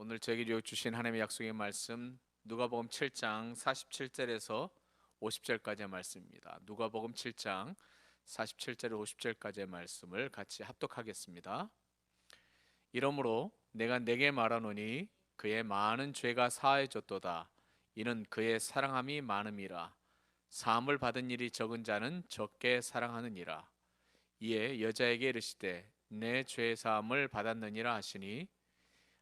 오늘 저에게 주신 하나님의 약속의 말씀 누가복음 7장 47절에서 50절까지의 말씀입니다. 누가복음 7장 47절 50절까지의 말씀을 같이 합독하겠습니다. 이러므로 내가 네게 말하노니 그의 많은 죄가 사하여졌도다. 이는 그의 사랑함이 많음이라. 사함을 받은 일이 적은 자는 적게 사랑하느니라. 이에 여자에게 이르시되 내 죄 사함을 받았느니라 하시니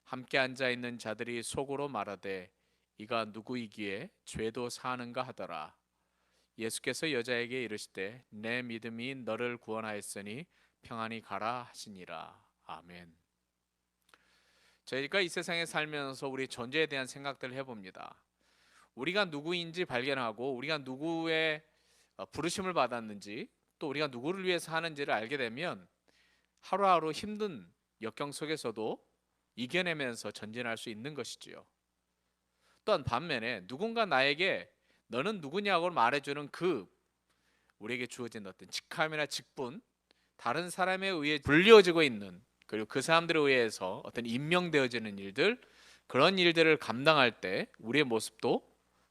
함께 앉아 있는 자들이 속으로 말하되 이가 누구이기에 죄도 사하는가 하더라. 예수께서 여자에게 이르시되 내 믿음이 너를 구원하였으니 평안히 가라 하시니라. 아멘. 저희가 이 세상에 살면서 우리 존재에 대한 생각들을 해봅니다. 우리가 누구인지 발견하고 우리가 누구의 부르심을 받았는지 또 우리가 누구를 위해서 하는지를 알게 되면 하루하루 힘든 역경 속에서도 이겨내면서 전진할 수 있는 것이지요. 또한 반면에 누군가 나에게 너는 누구냐고 말해주는 우리에게 주어진 어떤 직함이나 직분, 다른 사람에 의해 불리워지고 있는, 그리고 그 사람들에 의해서 어떤 임명되어지는 일들, 그런 일들을 감당할 때 우리의 모습도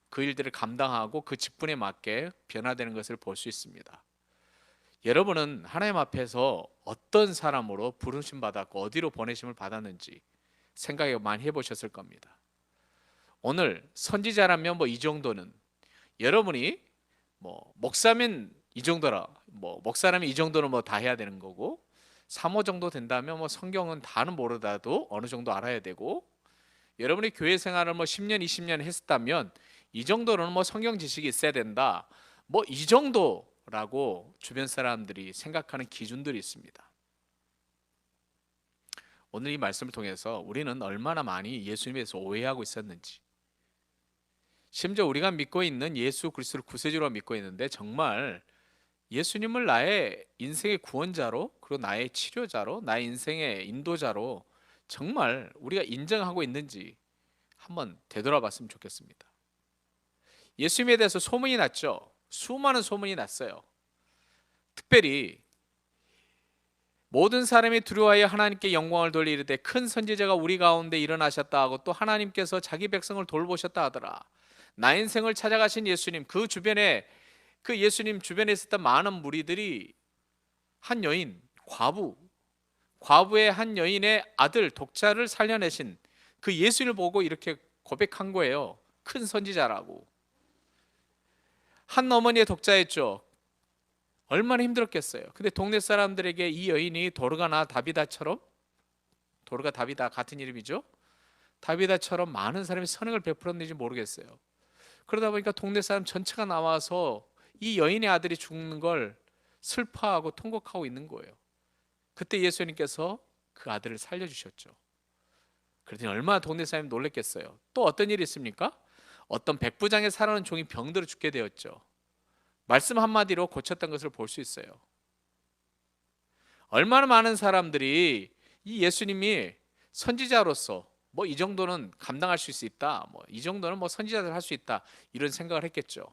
그 일들을 감당하고 그 직분에 맞게 변화되는 것을 볼 수 있습니다. 여러분은 하나님 앞에서 어떤 사람으로 부르심 받았고 어디로 보내심을 받았는지 생각을 많이 해보셨을 겁니다. 오늘 선지자라면 이 정도는, 여러분이 목사면 이 정도라, 목사라면 이 정도는 다 해야 되는 거고, 사모 정도 된다면 성경은 다는 모르다도 어느 정도 알아야 되고, 여러분이 교회 생활을 10년 20년 했었다면 이 정도는 성경 지식이 있어야 된다, 이 정도라고 주변 사람들이 생각하는 기준들이 있습니다. 오늘 이 말씀을 통해서 우리는 얼마나 많이 예수님에 대해서 오해하고 있었는지, 심지어 우리가 믿고 있는 예수 그리스도를 구세주로 믿고 있는데 정말 예수님을 나의 인생의 구원자로, 그리고 나의 치료자로, 나의 인생의 인도자로 정말 우리가 인정하고 있는지 한번 되돌아봤으면 좋겠습니다. 예수님에 대해서 소문이 났죠. 수많은 소문이 났어요. 특별히 모든 사람이 두려워하여 하나님께 영광을 돌리되 큰 선지자가 우리 가운데 일어나셨다 하고, 또 하나님께서 자기 백성을 돌보셨다 하더라. 나 인생을 찾아가신 예수님, 그 예수님 주변에 있었던 많은 무리들이 한 여인, 과부의 한 여인의 아들 독자를 살려내신 그 예수님을 보고 이렇게 고백한 거예요. 큰 선지자라고. 한 어머니의 독자였죠. 얼마나 힘들었겠어요. 근데 동네 사람들에게 이 여인이 도르가 다비다 같은 이름이죠. 다비다처럼 많은 사람이 선행을 베풀었는지 모르겠어요. 그러다 보니까 동네 사람 전체가 나와서 이 여인의 아들이 죽는 걸 슬퍼하고 통곡하고 있는 거예요. 그때 예수님께서 그 아들을 살려주셨죠. 그랬더니 얼마나 동네 사람이 놀랬겠어요. 또 어떤 일이 있습니까? 어떤 백부장에 살아는 종이 병들어 죽게 되었죠. 말씀 한마디로 고쳤던 것을 볼 수 있어요. 얼마나 많은 사람들이 이 예수님이 선지자로서 이 정도는 감당할 수 있다, 이 정도는 선지자들 할 수 있다, 이런 생각을 했겠죠.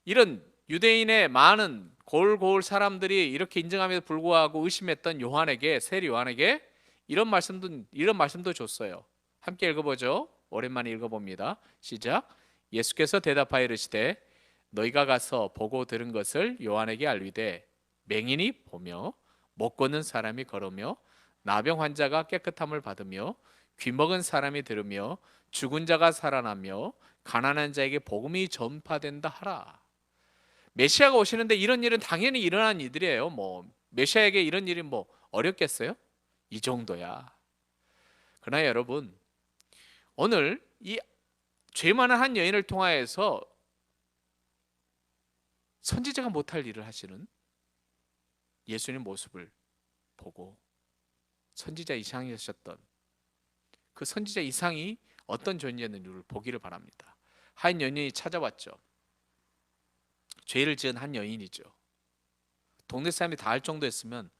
이런 유대인의 많은 고울 사람들이 이렇게 인정함에도 불구하고 의심했던 세리 요한에게 이런 말씀도 줬어요. 함께 읽어보죠. 오랜만에 읽어봅니다. 시작. 예수께서 대답하여 이르시되 너희가 가서 보고 들은 것을 요한에게 알리되 맹인이 보며 못 걷는 사람이 걸으며 나병 환자가 깨끗함을 받으며 귀먹은 사람이 들으며 죽은 자가 살아나며 가난한 자에게 복음이 전파된다 하라. 메시아가 오시는데 이런 일은 당연히 일어난 일들이에요. 메시아에게 이런 일이 어렵겠어요? 이 정도야. 그러나 여러분, 오늘 이 죄 많은 한 여인을 통하여서 선지자가 못할 일을 하시는 예수님 모습을 보고 선지자 이상이셨던 그 선지자 이상이 어떤 존재였는지를 보기를 바랍니다. 한 여인이 찾아왔죠. 죄를 지은 한 여인이죠. 동네 사람이 다 알 정도였으면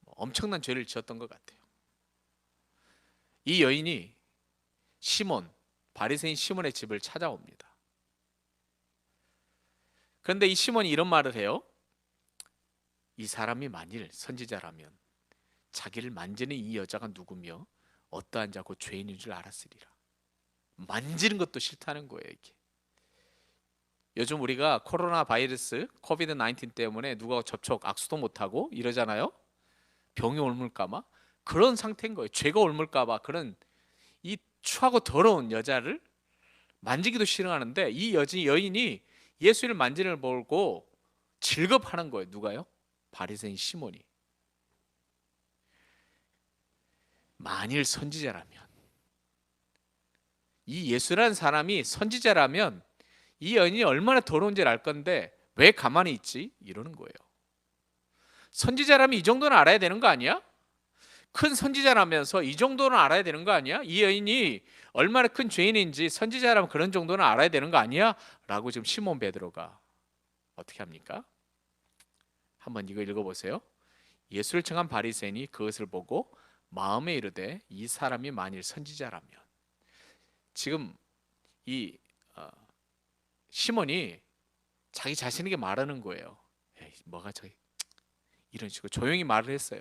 엄청난 죄를 지었던 것 같아요. 이 여인이 바리새인 시몬의 집을 찾아옵니다. 그런데 이 시몬이 이런 말을 해요. 이 사람이 만일 선지자라면 자기를 만지는 이 여자가 누구며 어떠한 자고 죄인인 줄 알았으리라. 만지는 것도 싫다는 거예요. 이게 요즘 우리가 코로나 바이러스 코비드 19 때문에 누가 접촉 악수도 못하고 이러잖아요. 병이 옮을까봐 그런 상태인 거예요. 죄가 옮을까봐 그런 이 추하고 더러운 여자를 만지기도 싫어하는데 이 여인이 예수를 만지는 걸 보고 즐겁하는 거예요. 누가요? 바리새인 시몬이. 만일 선지자라면, 이 예수라는 사람이 선지자라면 이 여인이 얼마나 더러운지를 알 건데 왜 가만히 있지? 이러는 거예요. 선지자라면 이 정도는 알아야 되는 거 아니야? 큰 선지자라면서 이 정도는 알아야 되는 거 아니야? 이 여인이 얼마나 큰 죄인인지 선지자라면 그런 정도는 알아야 되는 거 아니야? 라고 지금 시몬 베드로가 어떻게 합니까? 한번 이거 읽어보세요. 예수를 청한 바리새인이 그것을 보고 마음에 이르되 이 사람이 만일 선지자라면. 지금 이 시몬이 자기 자신에게 말하는 거예요. 에이, 뭐가 저기 이런 식으로 조용히 말을 했어요.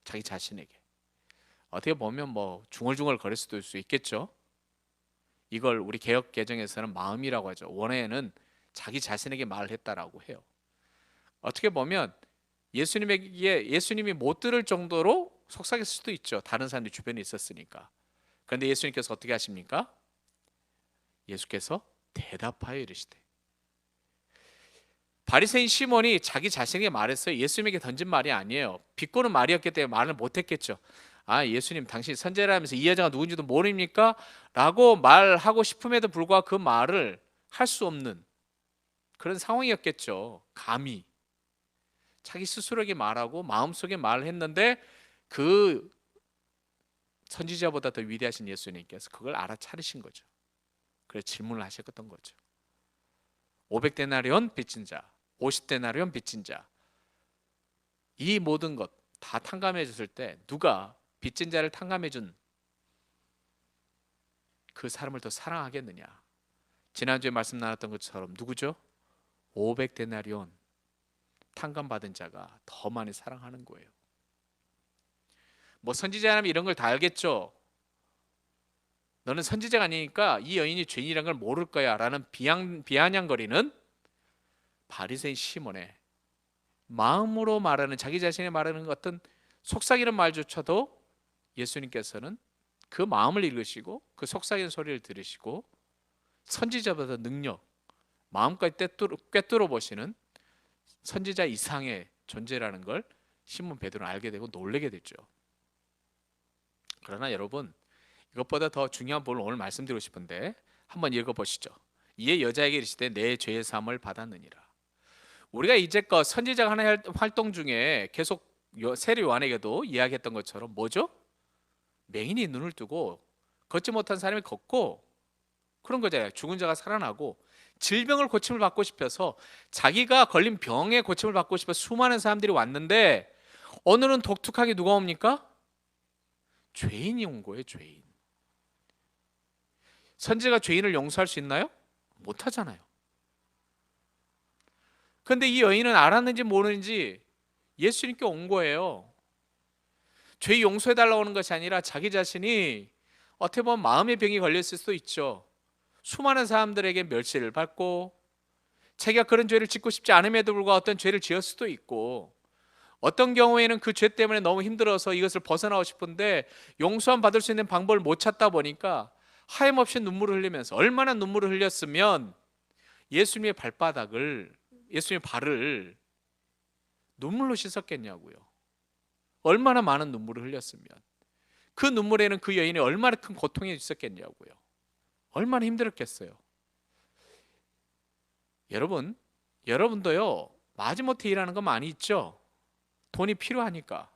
자기 자신에게. 어떻게 보면 뭐 중얼중얼 거릴 수도 있겠죠. 이걸 우리 개역 개정에서는 마음이라고 하죠. 원어에는 자기 자신에게 말을 했다라고 해요. 어떻게 보면 예수님이 못 들을 정도로 속삭였을 수도 있죠. 다른 사람들이 주변에 있었으니까. 그런데 예수님께서 어떻게 하십니까? 예수께서 대답하여 이르시되. 바리새인 시몬이 자기 자신에게 말했어요. 예수님에게 던진 말이 아니에요. 비꼬는 말이었기 때문에 말을 못했겠죠. 아, 예수님 당신 선지자라면서 이 여자가 누군지도 모릅니까? 라고 말하고 싶음에도 불구하고 그 말을 할 수 없는 그런 상황이었겠죠. 감히 자기 스스로에게 말하고 마음속에 말을 했는데 그 선지자보다 더 위대하신 예수님께서 그걸 알아차리신 거죠. 그래서 질문을 하셨던 거죠. 500데나리온 빚진 자, 50데나리온 빚진 자, 이 모든 것 다 탕감해 줬을 때 누가 빚진 자를 탕감해 준 그 사람을 더 사랑하겠느냐? 지난주에 말씀 나눴던 것처럼 누구죠? 500데나리온 탕감받은 자가 더 많이 사랑하는 거예요. 뭐 선지자라면 이런 걸 다 알겠죠. 너는 선지자가 아니니까 이 여인이 죄인이란 걸 모를 거야 라는 비아냥거리는 바리새인 시몬의 마음으로 말하는, 자기 자신이 말하는 어떤 속삭이는 말조차도 예수님께서는 그 마음을 읽으시고 그 속삭이는 소리를 들으시고 선지자보다 능력, 마음까지 꿰뚫어 보시는 선지자 이상의 존재라는 걸 시몬 베드로는 알게 되고 놀라게 됐죠. 그러나 여러분, 이것보다 더 중요한 부분을 오늘 말씀드리고 싶은데 한번 읽어보시죠. 이에 여자에게 이르시되 내 죄의 사함을 받았느니라. 우리가 이제껏 선지자가 하는 활동 중에 계속 세례 요한에게도 이야기했던 것처럼 뭐죠? 맹인이 눈을 뜨고 걷지 못한 사람이 걷고 그런 거잖아요. 죽은 자가 살아나고 질병을 고침을 받고 싶어서 자기가 걸린 병에 고침을 받고 싶어 수많은 사람들이 왔는데 오늘은 독특하게 누가 옵니까? 죄인이 온 거예요. 죄인. 선지자가 죄인을 용서할 수 있나요? 못하잖아요. 근데 이 여인은 알았는지 모르는지 예수님께 온 거예요. 죄 용서해달라고 하는 것이 아니라 자기 자신이 어떻게 보면 마음의 병이 걸렸을 수도 있죠. 수많은 사람들에게 멸시를 받고 자기가 그런 죄를 짓고 싶지 않음에도 불구하고 어떤 죄를 지을 수도 있고 어떤 경우에는 그 죄 때문에 너무 힘들어서 이것을 벗어나고 싶은데 용서함 받을 수 있는 방법을 못 찾다 보니까 하염없이 눈물을 흘리면서, 얼마나 눈물을 흘렸으면 예수님의 예수님의 발을 눈물로 씻었겠냐고요. 얼마나 많은 눈물을 흘렸으면 그 눈물에는 그 여인이 얼마나 큰 고통이 있었겠냐고요. 얼마나 힘들었겠어요. 여러분도요 마지못해 일하는 거 많이 있죠. 돈이 필요하니까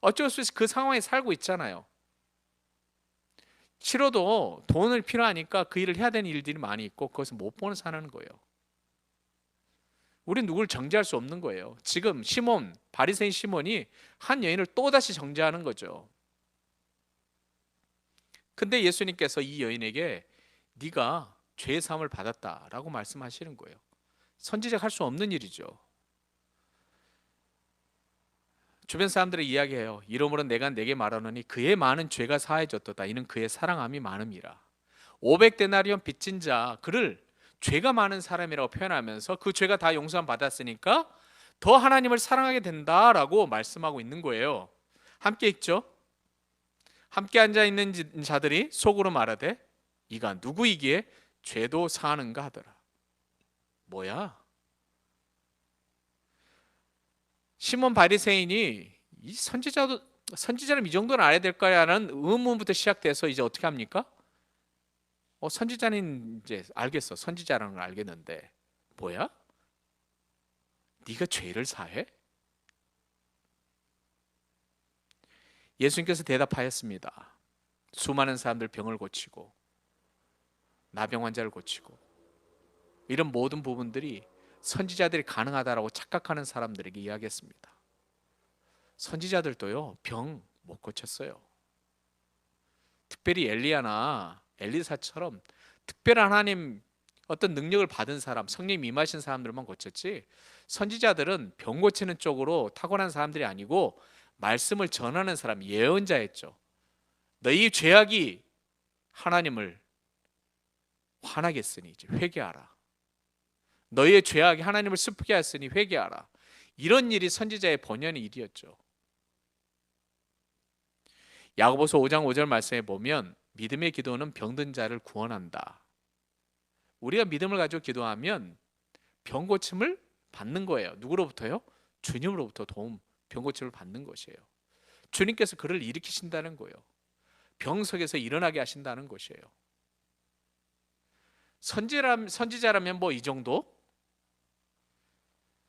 어쩔 수 없이 그 상황에 살고 있잖아요. 치료도 돈을 필요하니까 그 일을 해야 되는 일들이 많이 있고 그것을 못 보는 사는 거예요. 우린 누구를 정죄할 수 없는 거예요. 지금 바리새인 시몬이 한 여인을 또다시 정죄하는 거죠. 근데 예수님께서 이 여인에게 네가 죄의 사함을 받았다라고 말씀하시는 거예요. 선지자가 할 수 없는 일이죠. 주변 사람들이 이야기해요. 이러므로 내가 내게 말하노니 그의 많은 죄가 사해졌도다. 이는 그의 사랑함이 많음이라. 500데나리온 빚진 자 그를 죄가 많은 사람이라고 표현하면서 그 죄가 다 용서함 받았으니까 더 하나님을 사랑하게 된다라고 말씀하고 있는 거예요. 함께 읽죠. 함께 앉아 있는 자들이 속으로 말하되 이가 누구이기에 죄도 사하는가 하더라. 뭐야? 시몬 바리새인이 이 선지자는 이 정도는 알아야 될 거야라는 의문부터 시작돼서 이제 어떻게 합니까? 선지자는 이제 알겠어. 선지자라는 걸 알겠는데 뭐야? 네가 죄를 사해? 예수님께서 대답하였습니다. 수많은 사람들 병을 고치고 나병 환자를 고치고 이런 모든 부분들이 선지자들이 가능하다라고 착각하는 사람들에게 이야기했습니다. 선지자들도요 병 못 고쳤어요. 특별히 엘리야나 엘리사처럼 특별한 하나님 어떤 능력을 받은 사람, 성령이 임하신 사람들만 고쳤지 선지자들은 병 고치는 쪽으로 타고난 사람들이 아니고 말씀을 전하는 사람, 예언자였죠. 너희 죄악이 하나님을 화나겠으니 이제 회개하라. 너희의 죄악이 하나님을 슬프게 하였으니 회개하라. 이런 일이 선지자의 본연의 일이었죠. 야고보서 5장 5절 말씀에 보면 믿음의 기도는 병든 자를 구원한다. 우리가 믿음을 가지고 기도하면 병 고침을 받는 거예요. 누구로부터요? 주님으로부터 도움, 병 고침을 받는 것이에요. 주님께서 그를 일으키신다는 거예요. 병석에서 일어나게 하신다는 것이에요. 선지자라면 뭐 이 정도?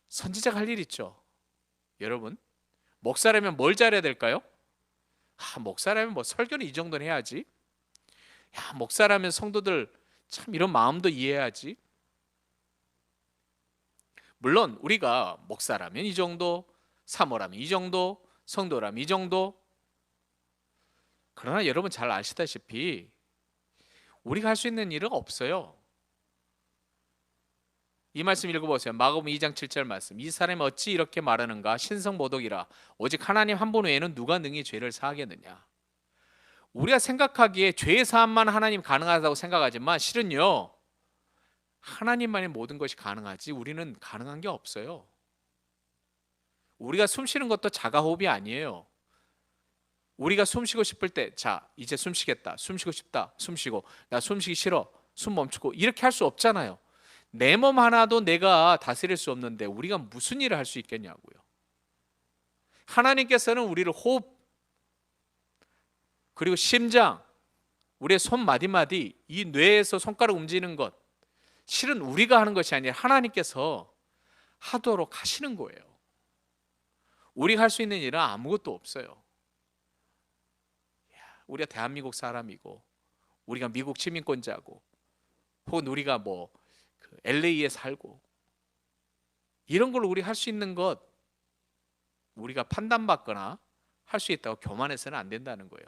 선지자가 할 일 있죠. 여러분, 목사라면 뭘 잘해야 될까요? 목사라면 뭐 설교는 이 정도는 해야지. 목사라면 성도들 참 이런 마음도 이해해야지. 물론 우리가 목사라면 이 정도, 사모라면 이 정도, 성도라면 이 정도. 그러나 여러분 잘 아시다시피 우리가 할 수 있는 일은 없어요. 이 말씀 읽어보세요. 마가복음 2장 7절 말씀. 이 사람이 어찌 이렇게 말하는가? 신성모독이라. 오직 하나님 한 분 외에는 누가 능히 죄를 사하겠느냐? 우리가 생각하기에 죄 사함만 하나님 가능하다고 생각하지만 실은요 하나님만의 모든 것이 가능하지 우리는 가능한 게 없어요. 우리가 숨 쉬는 것도 자가호흡이 아니에요. 우리가 숨 쉬고 싶을 때 자 이제 숨 쉬겠다, 숨 쉬고 싶다, 숨 쉬고 나 숨 쉬기 싫어, 숨 멈추고 이렇게 할 수 없잖아요. 내 몸 하나도 내가 다스릴 수 없는데 우리가 무슨 일을 할 수 있겠냐고요. 하나님께서는 우리를 호흡 그리고 심장, 우리의 손 마디마디, 이 뇌에서 손가락 움직이는 것 실은 우리가 하는 것이 아니라 하나님께서 하도록 하시는 거예요. 우리가 할 수 있는 일은 아무것도 없어요. 우리가 대한민국 사람이고 우리가 미국 시민권자고 혹은 우리가 뭐 LA에 살고 이런 걸 우리 할 수 있는 것 우리가 판단받거나 할 수 있다고 교만해서는 안 된다는 거예요.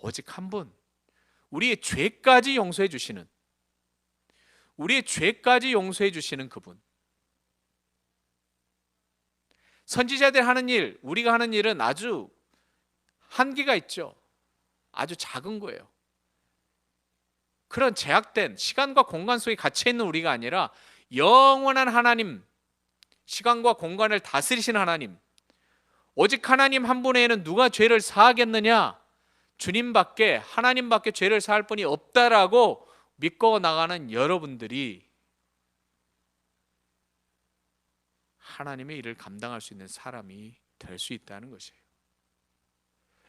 오직 한 분, 우리의 죄까지 용서해 주시는, 우리의 죄까지 용서해 주시는 그분. 선지자들 하는 일, 우리가 하는 일은 아주 한계가 있죠. 아주 작은 거예요. 그런 제약된 시간과 공간 속에 갇혀 있는 우리가 아니라 영원한 하나님, 시간과 공간을 다스리시는 하나님, 오직 하나님 한 분 외에는 누가 죄를 사하겠느냐? 주님밖에 하나님밖에 죄를 사할 분이 없다라고 믿고 나가는 여러분들이 하나님의 일을 감당할 수 있는 사람이 될 수 있다는 것이에요.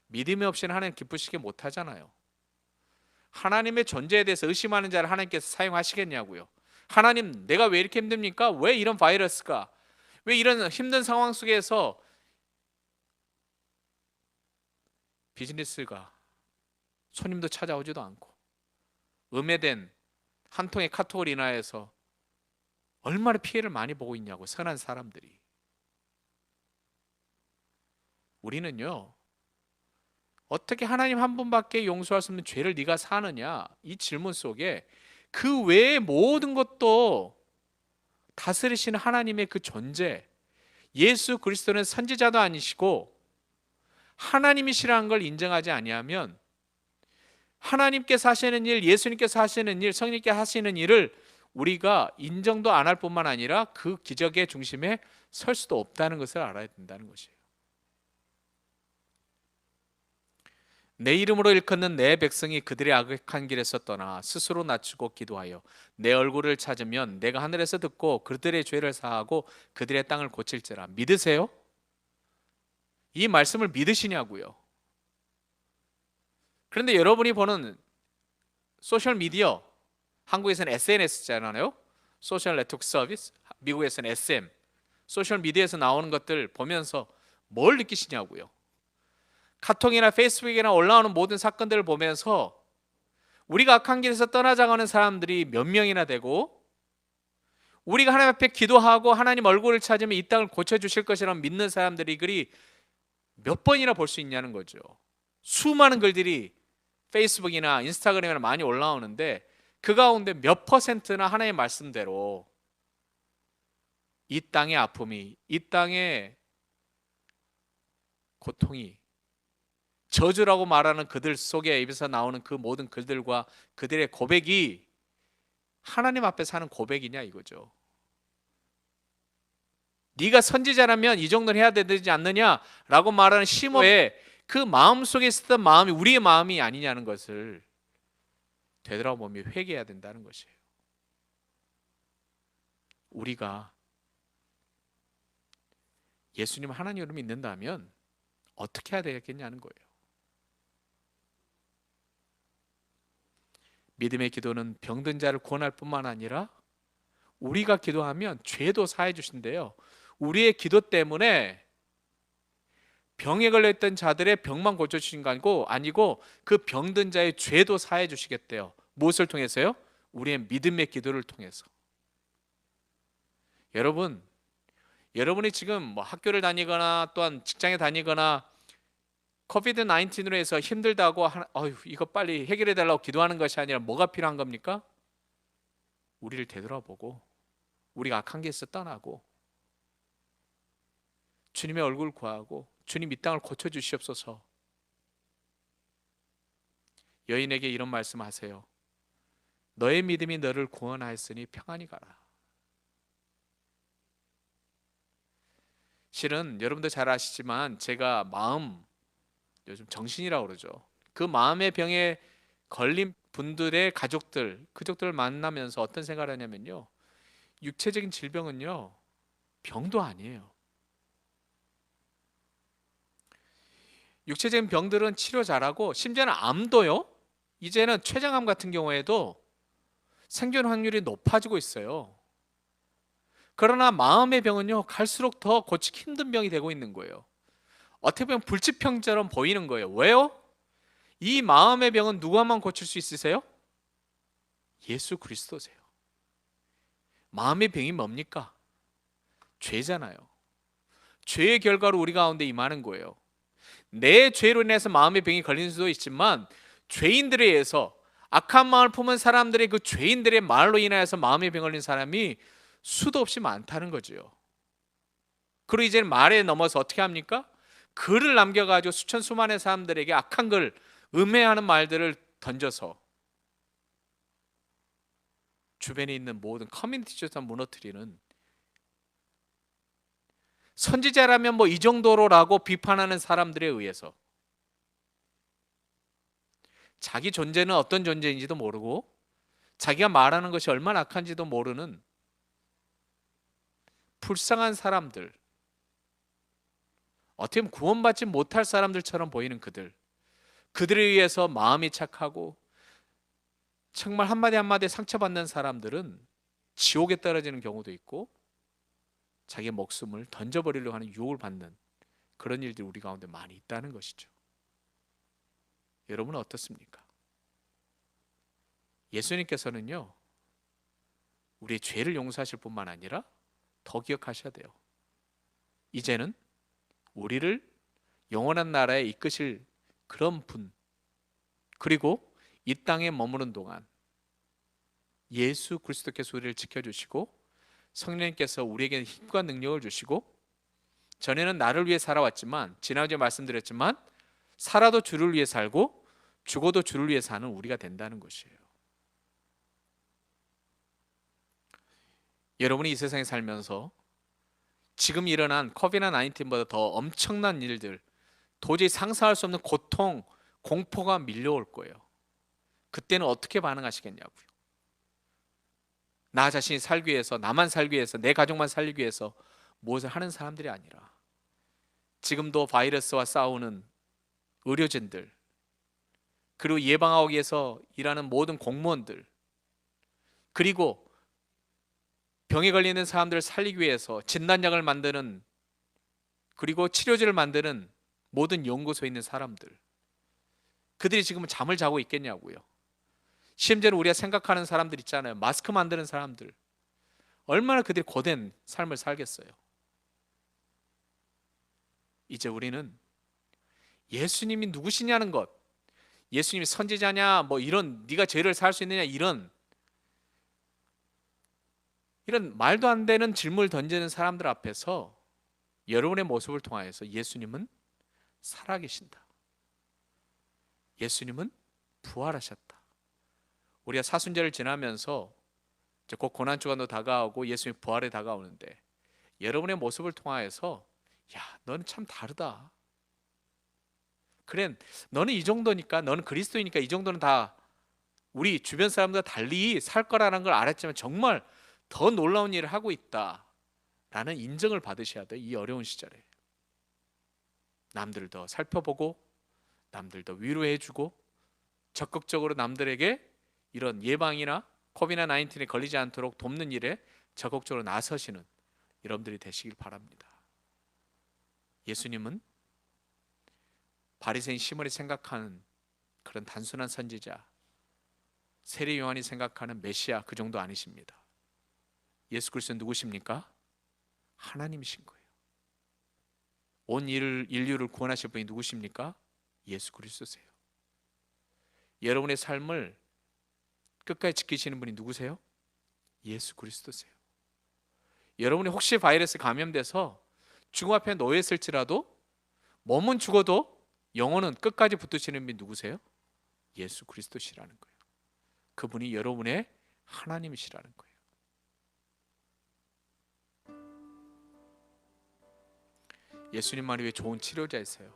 믿음이 없이는 하나님 기쁘시게 못하잖아요. 하나님의 존재에 대해서 의심하는 자를 하나님께서 사용하시겠냐고요. 하나님 내가 왜 이렇게 힘듭니까? 왜 이런 바이러스가? 왜 이런 힘든 상황 속에서 비즈니스가 손님도 찾아오지도 않고 음해된 한 통의 카톡을 인하여서 얼마나 피해를 많이 보고 있냐고 선한 사람들이. 우리는요 어떻게 하나님 한 분밖에 용서할 수 없는 죄를 네가 사느냐 이 질문 속에 그 외의 모든 것도 다스리시는 하나님의 그 존재 예수 그리스도는 선지자도 아니시고 하나님이시라는 걸 인정하지 아니하면 하나님께서 하시는 일, 예수님께서 하시는 일, 성령님께서 하시는 일을 우리가 인정도 안 할 뿐만 아니라 그 기적의 중심에 설 수도 없다는 것을 알아야 된다는 것이에요. 내 이름으로 일컫는 내 백성이 그들의 악한 길에서 떠나 스스로 낮추고 기도하여 내 얼굴을 찾으면 내가 하늘에서 듣고 그들의 죄를 사하고 그들의 땅을 고칠지라. 믿으세요? 이 말씀을 믿으시냐고요. 그런데 여러분이 보는 소셜미디어, 한국에서는 SNS잖아요. 소셜 네트워크 서비스, 미국에서는 SM, 소셜미디어에서 나오는 것들 보면서 뭘 느끼시냐고요. 카톡이나 페이스북이나 올라오는 모든 사건들을 보면서 우리가 악한 길에서 떠나자고 하는 사람들이 몇 명이나 되고, 우리가 하나님 앞에 기도하고 하나님 얼굴을 찾으면 이 땅을 고쳐주실 것이라고 믿는 사람들이 글이 몇 번이나 볼 수 있냐는 거죠. 수많은 글들이 페이스북이나 인스타그램에 많이 올라오는데 그 가운데 몇 퍼센트나 하나님의 말씀대로 이 땅의 아픔이, 이 땅의 고통이, 저주라고 말하는 그들 속에 입에서 나오는 그 모든 글들과 그들의 고백이 하나님 앞에 사는 고백이냐 이거죠. 네가 선지자라면 이 정도는 해야 되지 않느냐라고 말하는 시므의 그 마음속에 있었던 마음이 우리의 마음이 아니냐는 것을 되돌아보며 회개해야 된다는 것이에요. 우리가 예수님 하나님을 믿는다면 어떻게 해야 되겠냐는 거예요. 믿음의 기도는 병든 자를 구원할 뿐만 아니라 우리가 기도하면 죄도 사해 주신대요. 우리의 기도 때문에 병에 걸렸던 자들의 병만 고쳐주신 거 아니고 그 병든 자의 죄도 사해 주시겠대요. 무엇을 통해서요? 우리의 믿음의 기도를 통해서. 여러분이 지금 뭐 학교를 다니거나 또한 직장에 다니거나 코비드 19으로 해서 힘들다고 이거 빨리 해결해 달라고 기도하는 것이 아니라 뭐가 필요한 겁니까? 우리를 되돌아보고 우리가 악한 길에서 떠나고 주님의 얼굴 구하고 주님 이 땅을 고쳐주시옵소서. 여인에게 이런 말씀하세요. 너의 믿음이 너를 구원하였으니 평안히 가라. 실은 여러분도 잘 아시지만 제가 마음, 요즘 정신이라고 그러죠. 그 마음의 병에 걸린 분들의 그족들을 만나면서 어떤 생각을 하냐면요. 육체적인 질병은요, 병도 아니에요. 육체적인 병들은 치료 잘하고 심지어는 암도요. 이제는 췌장암 같은 경우에도 생존 확률이 높아지고 있어요. 그러나 마음의 병은요, 갈수록 더 고치기 힘든 병이 되고 있는 거예요. 어떻게 보면 불치병처럼 보이는 거예요. 왜요? 이 마음의 병은 누구만 고칠 수 있으세요? 예수 그리스도세요. 마음의 병이 뭡니까? 죄잖아요. 죄의 결과로 우리 가운데 임하는 거예요. 내 죄로 인해서 마음의 병이 걸리는 수도 있지만 죄인들에 의해서 악한 마음을 품은 사람들의 그 죄인들의 말로 인하여서 마음의 병 걸린 사람이 수도 없이 많다는 거죠. 그리고 이제 말에 넘어서 어떻게 합니까? 글을 남겨가지고 수천 수만의 사람들에게 악한 글, 음해하는 말들을 던져서 주변에 있는 모든 커뮤니티에서 무너뜨리는, 선지자라면 뭐 이 정도로라고 비판하는 사람들에 의해서 자기 존재는 어떤 존재인지도 모르고 자기가 말하는 것이 얼마나 악한지도 모르는 불쌍한 사람들, 어떻게 보면 구원받지 못할 사람들처럼 보이는 그들에 의해서 마음이 착하고 정말 한마디 한마디 상처받는 사람들은 지옥에 떨어지는 경우도 있고 자기의 목숨을 던져버리려고 하는 유혹을 받는 그런 일들이 우리 가운데 많이 있다는 것이죠. 여러분은 어떻습니까? 예수님께서는요, 우리의 죄를 용서하실 뿐만 아니라 더 기억하셔야 돼요. 이제는 우리를 영원한 나라에 이끄실 그런 분, 그리고 이 땅에 머무는 동안 예수 그리스도께서 우리를 지켜주시고 성령님께서 우리에게 힘과 능력을 주시고 전에는 나를 위해 살아왔지만, 지난주에 말씀드렸지만, 살아도 주를 위해 살고 죽어도 주를 위해 사는 우리가 된다는 것이에요. 여러분이 이 세상에 살면서 지금 일어난 코비드-19보다 더 엄청난 일들, 도저히 상상할 수 없는 고통, 공포가 밀려올 거예요. 그때는 어떻게 반응하시겠냐고요. 나 자신이 살기 위해서, 나만 살기 위해서, 내 가족만 살기 위해서 무엇을 하는 사람들이 아니라 지금도 바이러스와 싸우는 의료진들, 그리고 예방하기 위해서 일하는 모든 공무원들, 그리고 병에 걸리는 사람들을 살리기 위해서 진단약을 만드는, 그리고 치료제를 만드는 모든 연구소에 있는 사람들, 그들이 지금은 잠을 자고 있겠냐고요. 심지어는 우리가 생각하는 사람들 있잖아요. 마스크 만드는 사람들, 얼마나 그들이 고된 삶을 살겠어요. 이제 우리는 예수님이 누구시냐는 것, 예수님이 선지자냐, 뭐 이런, 네가 죄를 살 수 있느냐, 이런 말도 안 되는 질문을 던지는 사람들 앞에서 여러분의 모습을 통하여서 예수님은 살아계신다, 예수님은 부활하셨다. 우리가 사순절을 지나면서 이제 곧 고난주간도 다가오고 예수님 부활에 다가오는데, 여러분의 모습을 통하여서 야, 너는 참 다르다, 그래 너는 이 정도니까, 너는 그리스도이니까 이 정도는 다 우리 주변 사람들과 달리 살 거라는 걸 알았지만 정말 더 놀라운 일을 하고 있다 라는 인정을 받으셔야 돼요. 이 어려운 시절에 남들을 더 살펴보고, 남들 더 위로해주고, 적극적으로 남들에게 이런 예방이나 코비드-19에 걸리지 않도록 돕는 일에 적극적으로 나서시는 여러분들이 되시길 바랍니다. 예수님은 바리새인 시몬이 생각하는 그런 단순한 선지자, 세례 요한이 생각하는 메시아, 그 정도 아니십니다. 예수 그리스도는 누구십니까? 하나님이신 거예요. 온 인류를 구원하실 분이 누구십니까? 예수 그리스도세요. 여러분의 삶을 끝까지 지키시는 분이 누구세요? 예수 그리스도세요. 여러분이 혹시 바이러스 감염돼서 죽음 앞에 놓였을지라도 몸은 죽어도 영혼은 끝까지 붙드시는 분이 누구세요? 예수 그리스도시라는 거예요. 그분이 여러분의 하나님이시라는 거예요. 예수님만이 왜 좋은 치료자이세요?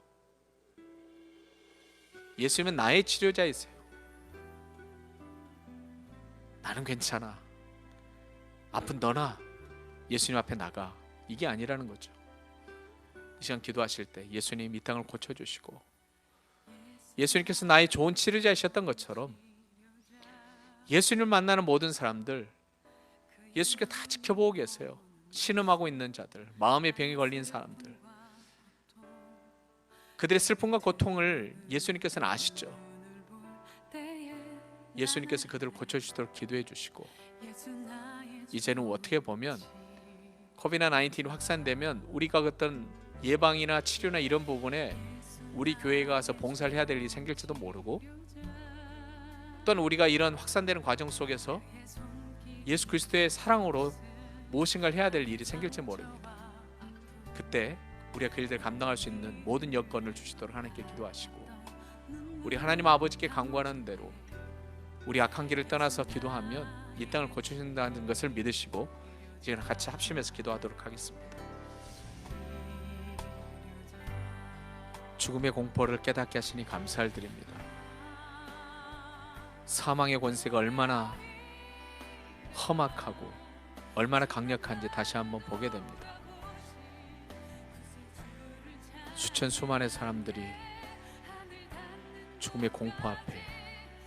예수님은 나의 치료자이세요. 나는 괜찮아, 아픈 너나 예수님 앞에 나가, 이게 아니라는 거죠. 이 시간 기도하실 때 예수님 이 땅을 고쳐주시고, 예수님께서 나의 좋은 치료자이셨던 것처럼 예수님을 만나는 모든 사람들 예수님께 다 지켜보고 계세요. 신음하고 있는 자들, 마음의 병에 걸린 사람들, 그들의 슬픔과 고통을 예수님께서는 아시죠. 예수님께서 그들을 고쳐주시도록 기도해 주시고, 이제는 어떻게 보면 코비드-19 확산되면 우리가 어떤 예방이나 치료나 이런 부분에 우리 교회에 가서 봉사를 해야 될 일이 생길지도 모르고, 또는 우리가 이런 확산되는 과정 속에서 예수 그리스도의 사랑으로 무엇인가를 해야 될 일이 생길지 모릅니다. 그때 우리가 그 일들을 감당할 수 있는 모든 여건을 주시도록 하나님께 기도하시고, 우리 하나님 아버지께 간구하는 대로 우리 악한 길을 떠나서 기도하면 이 땅을 고쳐준다는 것을 믿으시고, 이제 같이 합심해서 기도하도록 하겠습니다. 죽음의 공포를 깨닫게 하시니 감사를 드립니다. 사망의 권세가 얼마나 험악하고 얼마나 강력한지 다시 한번 보게 됩니다. 수천 수만의 사람들이 죽음의 공포 앞에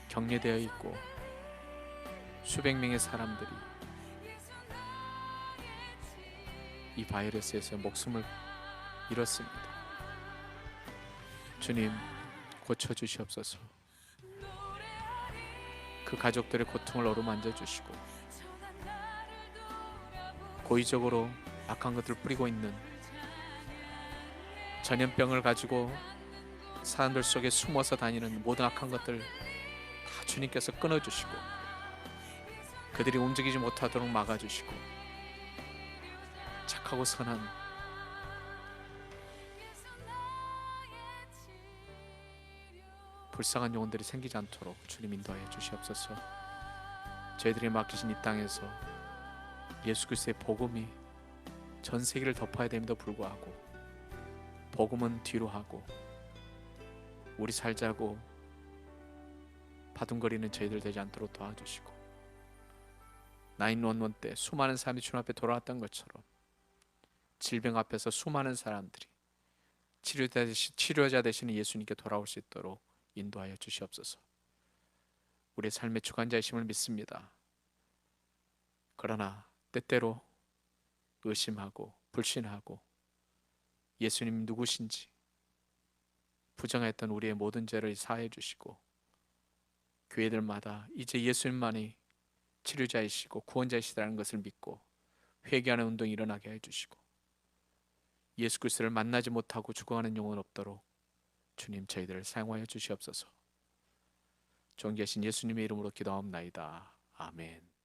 격려되어 있고, 수백 명의 사람들이 이 바이러스에서 목숨을 잃었습니다. 주님, 고쳐주시옵소서. 그 가족들의 고통을 어루만져 주시고, 고의적으로 악한 것들을 뿌리고 있는 전염병을 가지고 사람들 속에 숨어서 다니는 모든 악한 것들 다 주님께서 끊어주시고, 그들이 움직이지 못하도록 막아주시고, 착하고 선한 불쌍한 영혼들이 생기지 않도록 주님 인도하여 주시옵소서. 저희들이 맡기신 이 땅에서 예수 그리스도의 복음이 전 세계를 덮어야 됨에도 불구하고 복음은 뒤로 하고 우리 살자고 바둥거리는 저희들 되지 않도록 도와주시고, 911 때 수많은 사람이 주님 앞에 돌아왔던 것처럼 질병 앞에서 수많은 사람들이 치료자 되시는 예수님께 돌아올 수 있도록 인도하여 주시옵소서. 우리의 삶의 주관자이심을 믿습니다. 그러나 때때로 의심하고 불신하고 예수님 누구신지 부정했던 우리의 모든 죄를 사해 주시고, 교회들마다 이제 예수님만이 치료자이시고 구원자이시다는 것을 믿고 회개하는 운동이 일어나게 해주시고, 예수 그리스도를 만나지 못하고 죽어가는 영혼 없도록 주님 저희들을 사용하여 주시옵소서. 존귀하신 예수님의 이름으로 기도하옵나이다. 아멘.